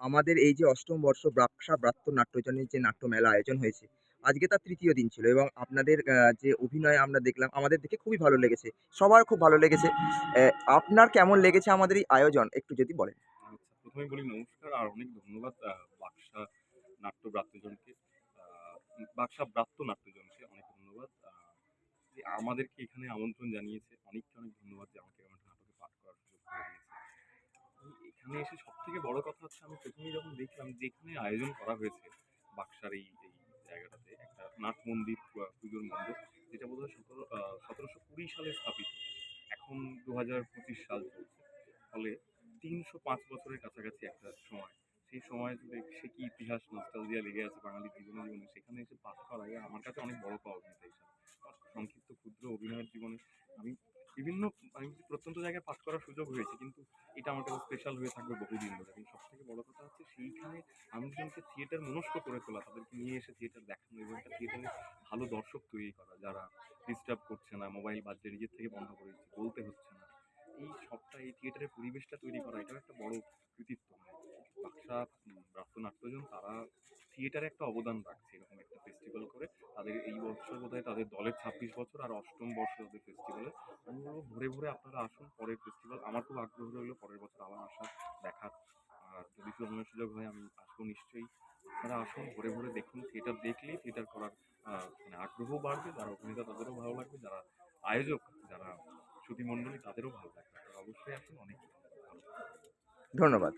আমাদের এই যে ৮ম বর্ষ ব্রাকসা ব্রাত্য নাট্যজনের যে নাট্যমেলা আয়োজন হয়েছে, আজকে তার ৩য় দিন ছিল এবং আপনাদের যে অভিনয় আমরা দেখলাম, আমাদের দেখে খুবই ভালো লেগেছে। সবার খুব ভালো লেগেছে। আপনার কেমন লেগেছে আমাদের এই আয়োজন একটু যদি বলেন? আচ্ছা, ১ম এই বলি নমস্কার আর অনেক ধন্যবাদ বাকসা নাট্য ব্রাত্যজনকে। আ বাকসা ব্রাত্য নাট্যজনকে অনেক ধন্যবাদ। যে আমাদেরকে এখানে আমন্ত্রণ জানিয়েছে। অনেককে অনেক ধন্যবাদ যে আমাকে আমার নাটকে পাঠ করার সুযোগ করে দিয়েছে। এখানে এসে সবথেকে বড় কথা হচ্ছে আমি ১ম এই যখন দেখলাম যে এখানে আয়োজন করা হয়েছে বাকসার এই জায়গাটাতে একটা নাট মন্দির পুজোর মণ্ডপ যেটা বোধহয় ১৭২০ সালে স্থাপিত। এখন ২০২৫ সাল চলছে। ফলে ৩০৫ বছরের কাছাকাছি একটা সময়। সেই সময় জুড়ে সে কি ইতিহাস নস্টালজিয়া লেগে আছে বাঙালির জীবনে সেখানে এসে পাঠ করা আমার কাছে অনেক বড় পাওয়া অভিনেতা হিসাবে। সংক্ষিপ্ত ক্ষুদ্র অভিনয়ের জীবনে আমি বিভিন্ন আমি প্রত্যন্ত জায়গায় পাঠ করার সুযোগ হয়েছে কিন্তু এটা আমার কাছে স্পেশাল হয়ে থাকবে বহুদিন ধরে। এবং সবথেকে বড় কথা হচ্ছে সেইখানে মানুষজনকে থিয়েটার মনস্ক করে তোলা, তাদেরকে নিয়ে এসে থিয়েটার দেখানো এবং একটা থিয়েটারে ভালো দর্শক তৈরি করা যারা ডিস্টার্ব করছে না, মোবাইল বাজছে নিজের থেকে বন্ধ করে দিচ্ছে, বলতে হচ্ছে না। এই সবটা এই থিয়েটারের পরিবেশটা তৈরি করা এটাও একটা বড় কৃতিত্ব। বাকসা ব্রাত্য নাট্যজন তারা থিয়েটারে একটা অবদান রাখছে এরকম একটা ফেস্টিভ্যাল করে। তাদের এই বছর বোধহয় তাদের দলের ২৬ বছর আর ৮ম বর্ষ তাদের ফেস্টিভ্যালে। আমি বলব ভরে ভরে আপনারা আসুন পরের ফেস্টিভ্যাল। আমার খুব আগ্রহ রইল পরের বছর আবার আসার, দেখার। আর যদি সুযোগ হয় আমি আসবো নিশ্চয়ই। আপনারা আসুন ভরে ভরে দেখুন। থিয়েটার দেখলেই থিয়েটার করার মানে আগ্রহও বাড়বে। যারা অভিনেতা তাদেরও ভালো লাগবে। যারা আয়োজক, যারা শ্রুতিমণ্ডলী তাদেরও ভালো লাগবে। আপনারা অবশ্যই আসুন। অনেক ভালো লাগবে। ধন্যবাদ।